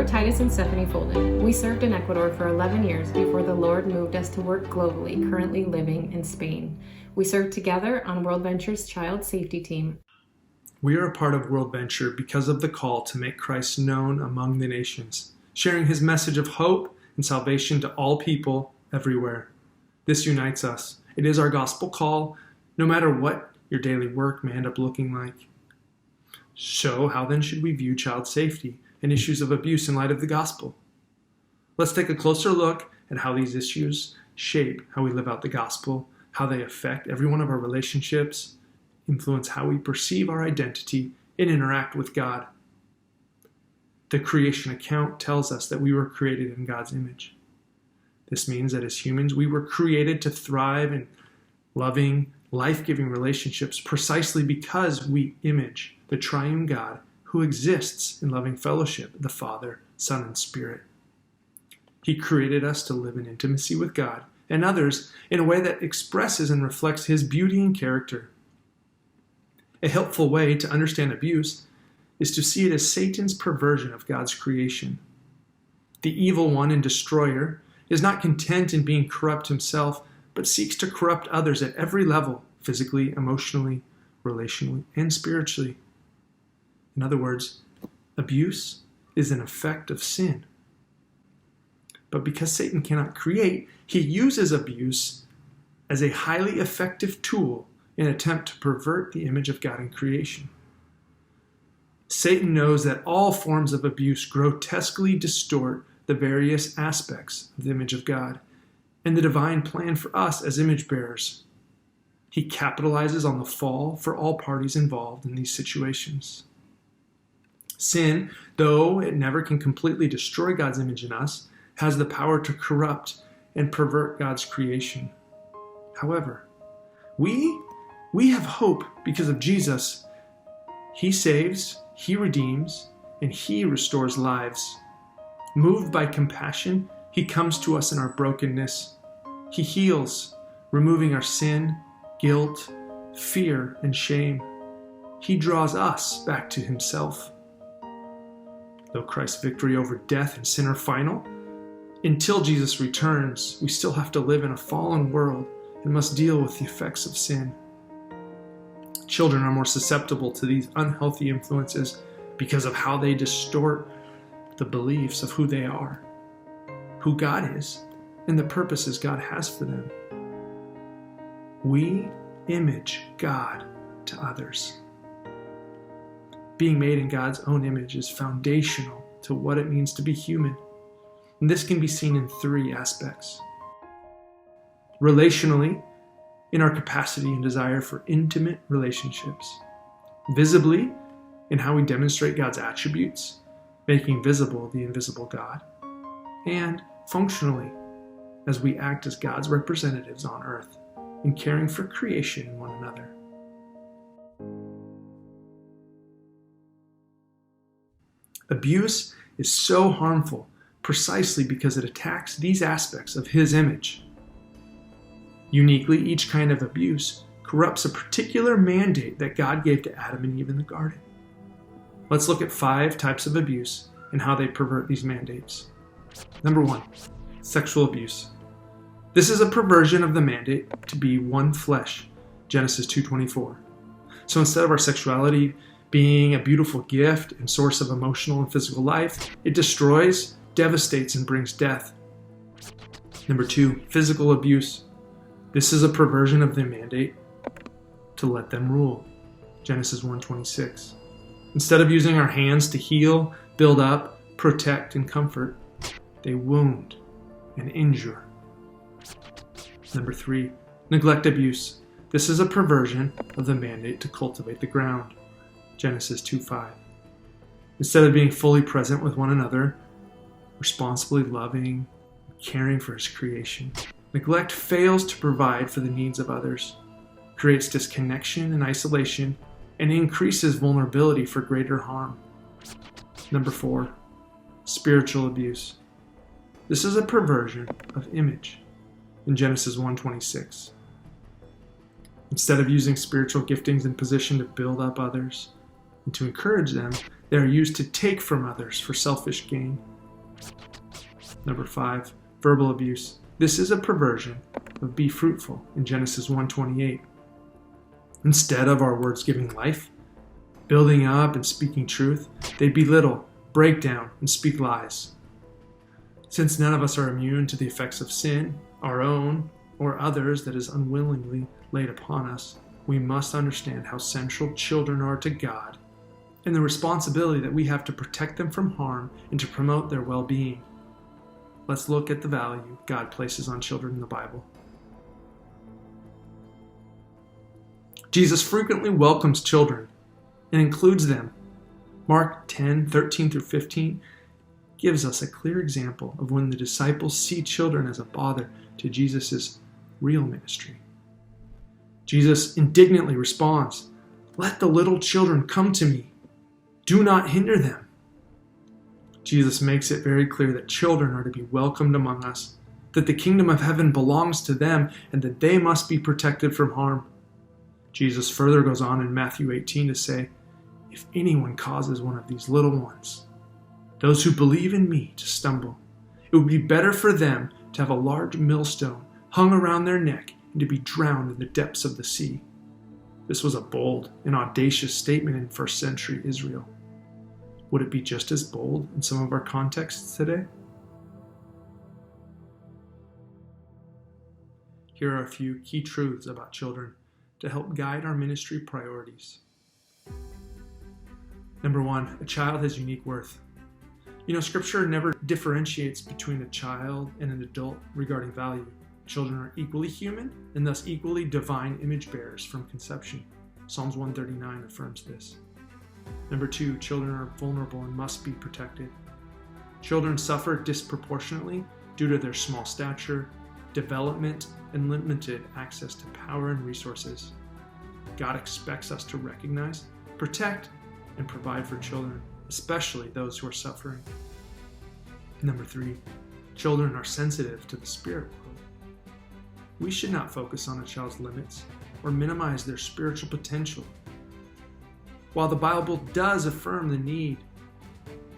Titus and Stephanie Folden. We served in Ecuador for 11 years before the Lord moved us to work globally, currently living in Spain. We served together on World Venture's child safety team. We are a part of World Venture because of the call to make Christ known among the nations, sharing his message of hope and salvation to all people everywhere. This unites us. It is our gospel call, no matter what your daily work may end up looking like. So, how then should we view child safety and issues of abuse in light of the gospel? Let's take a closer look at how these issues shape how we live out the gospel, how they affect every one of our relationships, influence how we perceive our identity, and interact with God. The creation account tells us that we were created in God's image. This means that as humans, we were created to thrive in loving, life-giving relationships precisely because we image the triune God who exists in loving fellowship, the Father, Son, and Spirit. He created us to live in intimacy with God and others in a way that expresses and reflects his beauty and character. A helpful way to understand abuse is to see it as Satan's perversion of God's creation. The evil one and destroyer is not content in being corrupt himself, but seeks to corrupt others at every level, physically, emotionally, relationally, and spiritually. In other words, abuse is an effect of sin. But because Satan cannot create, he uses abuse as a highly effective tool in an attempt to pervert the image of God in creation. Satan knows that all forms of abuse grotesquely distort the various aspects of the image of God and the divine plan for us as image bearers. He capitalizes on the fall for all parties involved in these situations. Sin, though it never can completely destroy God's image in us, has the power to corrupt and pervert God's creation. However, we have hope because of Jesus. He saves, he redeems, and he restores lives. Moved by compassion, he comes to us in our brokenness. He heals, removing our sin, guilt, fear, and shame. He draws us back to himself. Though Christ's victory over death and sin are final, until Jesus returns, we still have to live in a fallen world and must deal with the effects of sin. Children are more susceptible to these unhealthy influences because of how they distort the beliefs of who they are, who God is, and the purposes God has for them. We image God to others. Being made in God's own image is foundational to what it means to be human. And this can be seen in three aspects. Relationally, in our capacity and desire for intimate relationships. Visibly, in how we demonstrate God's attributes, making visible the invisible God. And functionally, as we act as God's representatives on earth in caring for creation and one another. Abuse is so harmful precisely because it attacks these aspects of his image. Uniquely, each kind of abuse corrupts a particular mandate that God gave to Adam and Eve in the garden. Let's look at 5 types of abuse and how they pervert these mandates. Number 1, sexual abuse. This is a perversion of the mandate to be one flesh, Genesis 2:24. So instead of our sexuality being a beautiful gift and source of emotional and physical life, it destroys, devastates, and brings death. Number 2, physical abuse. This is a perversion of the mandate to let them rule, Genesis 1:26. Instead of using our hands to heal, build up, protect, and comfort, they wound and injure. Number 3, neglect abuse. This is a perversion of the mandate to cultivate the ground, Genesis 2:5. Instead of being fully present with one another, responsibly loving, caring for his creation, neglect fails to provide for the needs of others, creates disconnection and isolation, and increases vulnerability for greater harm. Number 4, spiritual abuse. This is a perversion of image in Genesis 1:26. Instead of using spiritual giftings in position to build up others and to encourage them, they are used to take from others for selfish gain, Number 5, verbal abuse. This is a perversion of be fruitful in Genesis 1:28. Instead of our words giving life, building up and speaking truth, they belittle, break down, and speak lies. Since none of us are immune to the effects of sin, our own or others that is unwillingly laid upon us, we must understand how central children are to God and the responsibility that we have to protect them from harm and to promote their well-being. Let's look at the value God places on children in the Bible. Jesus frequently welcomes children and includes them. Mark 10:13-15 gives us a clear example of when the disciples see children as a bother to Jesus' real ministry. Jesus indignantly responds, "Let the little children come to me. Do not hinder them." Jesus makes it very clear that children are to be welcomed among us, that the kingdom of heaven belongs to them, and that they must be protected from harm. Jesus further goes on in Matthew 18 to say, "If anyone causes one of these little ones, those who believe in me, to stumble, it would be better for them to have a large millstone hung around their neck and to be drowned in the depths of the sea." This was a bold and audacious statement in first century Israel. Would it be just as bold in some of our contexts today? Here are a few key truths about children to help guide our ministry priorities. Number 1, a child has unique worth. Scripture never differentiates between a child and an adult regarding value. Children are equally human and thus equally divine image bearers from conception. Psalms 139 affirms this. Number 2, children are vulnerable and must be protected. Children suffer disproportionately due to their small stature, development, and limited access to power and resources. God expects us to recognize, protect, and provide for children, especially those who are suffering. Number 3, children are sensitive to the spirit world. We should not focus on a child's limits or minimize their spiritual potential. While the Bible does affirm the need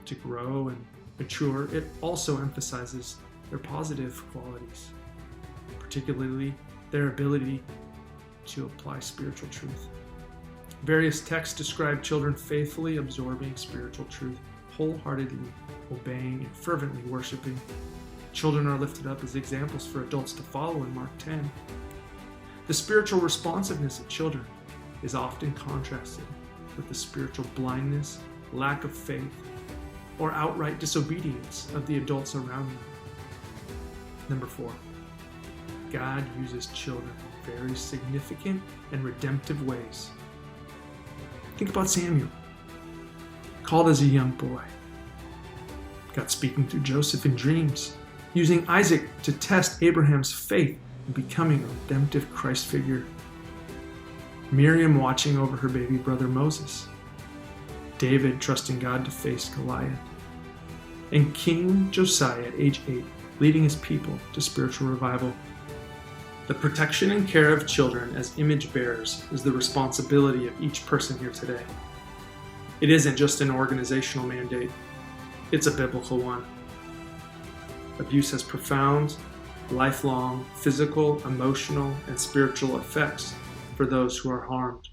to grow and mature, it also emphasizes their positive qualities, particularly their ability to apply spiritual truth. Various texts describe children faithfully absorbing spiritual truth, wholeheartedly obeying and fervently worshiping. Children are lifted up as examples for adults to follow in Mark 10. The spiritual responsiveness of children is often contrasted with the spiritual blindness, lack of faith, or outright disobedience of the adults around them. Number 4, God uses children in very significant and redemptive ways. Think about Samuel, called as a young boy. God speaking through Joseph in dreams, using Isaac to test Abraham's faith in becoming a redemptive Christ figure. Miriam watching over her baby brother Moses. David trusting God to face Goliath. And King Josiah at age 8 leading his people to spiritual revival. The protection and care of children as image bearers is the responsibility of each person here today. It isn't just an organizational mandate, it's a biblical one. Abuse has profound, lifelong, physical, emotional, and spiritual effects for those who are harmed.